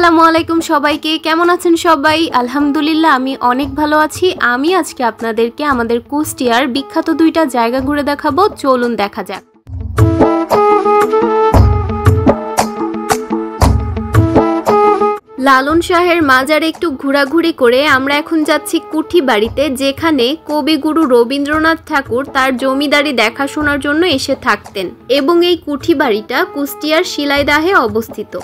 আসসালামু আলাইকুম সবাইকে, কেমন আছেন সবাই? আলহামদুলিল্লাহ আমি অনেক ভালো আছি। আমি আজকে আপনাদেরকে আমাদের কুষ্টিয়ার বিখ্যাত দুইটা জায়গা ঘুরে দেখাবো, চলুন দেখা যাক। লালন শাহের মাজারে একটু ঘোরাঘুরি করে আমরা এখন যাচ্ছি কুঠিবাড়িতে, যেখানে কবিগুরু রবীন্দ্রনাথ ঠাকুর তার জমিদারি দেখাশোনার জন্য এসে থাকতেন এবং এই কুঠিবাড়িটা কুষ্টিয়ার শিলাইদহে অবস্থিত।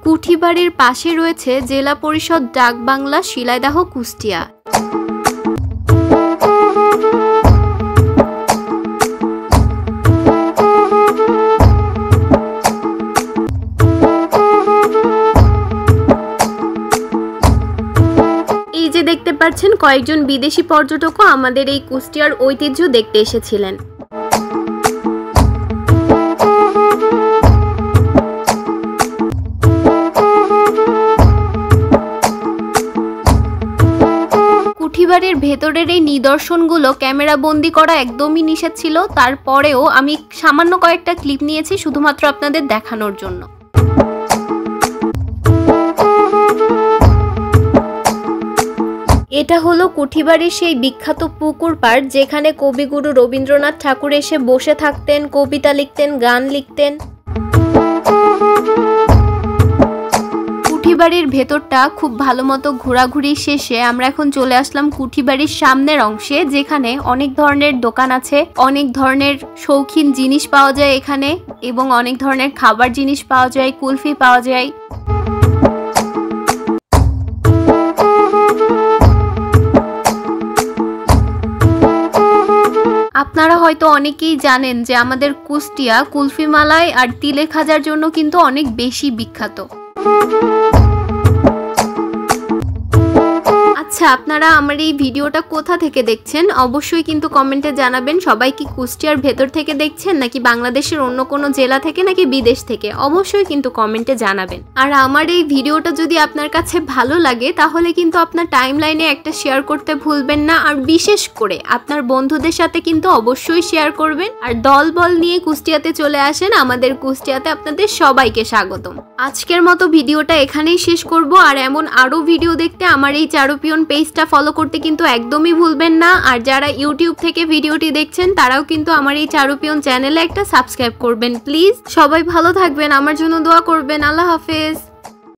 কুঠিবাড়ির পাশে রয়েছে জেলা পরিষদ ডাকবাংলা শিলাইদহ কুষ্টিয়া। এই যে দেখতে পাচ্ছেন, কয়েকজন বিদেশি পর্যটকও আমাদের এই কুষ্টিয়ার ঐতিহ্য দেখতে এসেছিলেন। কুঠিবাড়ির ভেতরের এই নিদর্শনগুলো ক্যামেরা বন্দি করা একদমই নিষেধ ছিল, তারপরেও আমি সামান্য কয়েকটা ক্লিপ নিয়েছি শুধুমাত্র আপনাদের দেখানোর জন্য। এটা হলো কুঠিবাড়ির সেই বিখ্যাত পুকুর পাড়, যেখানে কবিগুরু রবীন্দ্রনাথ ঠাকুর এসে বসে থাকতেন, কবিতা লিখতেন, গান লিখতেন। কুঠিবাড়ির ভেতরটা খুব ভালো মতো ঘোরাঘুরি শেষে আমরা এখন চলে আসলাম কুঠিবাড়ির সামনের অংশে, যেখানে অনেক ধরনের দোকান আছে, অনেক ধরনের শৌখিন জিনিস পাওয়া যায় এখানে, এবং অনেক ধরনের খাবার জিনিস পাওয়া যায়, কুলফি পাওয়া যায়। আপনারা হয়তো অনেকেই জানেন যে আমাদের কুষ্টিয়া কুলফি মালাই আর তিলে খাজার জন্য কিন্তু অনেক বেশি বিখ্যাত। আচ্ছা, আপনারা আমার এই ভিডিওটা কোথা থেকে দেখছেন অবশ্যই কিন্তু কমেন্টে জানাবেন। সবাই কি কুষ্টিয়ার ভেতর থেকে দেখছেন, নাকি বাংলাদেশের অন্য কোনো জেলা থেকে, নাকি বিদেশ থেকে? অবশ্যই কিন্তু কমেন্টে জানাবেন। আর আমার এই ভিডিওটা যদি আপনার কাছে ভালো লাগে তাহলে কিন্তু আপনার টাইমলাইনে একটা শেয়ার করতে ভুলবেন না, আর বিশেষ করে আপনার বন্ধুদের সাথে কিন্তু অবশ্যই শেয়ার করবেন। আর দল বল নিয়ে কুষ্টিয়াতে চলে আসেন, আমাদের কুষ্টিয়াতে আপনাদের সবাইকে স্বাগতম। আজকের মতো ভিডিওটা এখানেই শেষ করব, আর এমন আরো ভিডিও দেখতে আমার এই চারুপিয়ন পেজটা ফলো করতে কিন্তু একদমই ভুলবেন না। আর যারা ইউটিউব থেকে ভিডিওটি দেখছেন তারাও কিন্তু আমার এই চারুপিয়ন চ্যানেলে একটা সাবস্ক্রাইব করবেন প্লিজ। সবাই ভালো থাকবেন, আমার জন্য দোয়া করবেন। আল্লাহ হাফেজ।